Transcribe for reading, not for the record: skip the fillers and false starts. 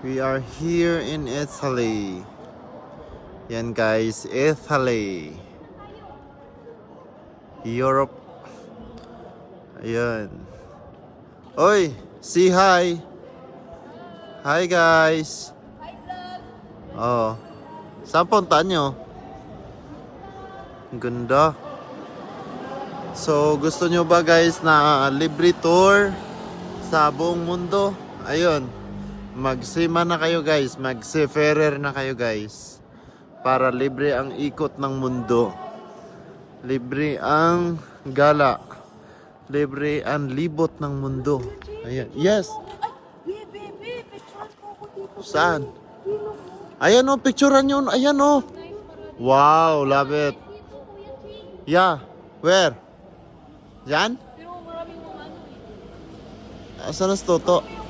We are here in Italy. Yan guys, Italy. Europe. Ayan. Oy, say hi. Hi guys. Oh. Saan punta nyo? Ang ganda. So, gusto nyo ba guys na libre tour sa buong mundo? Ayun. Magsima na kayo guys. Magseferer na kayo guys. Para libre ang ikot ng mundo. Libre ang gala. Libre ang libot ng mundo. Ayan. Yes. Saan? Ayan o, picturean yun. Ayan o. Wow, love it. Yeah. Where? Diyan? Pero maraming mga ano eh. Asan na si Toto?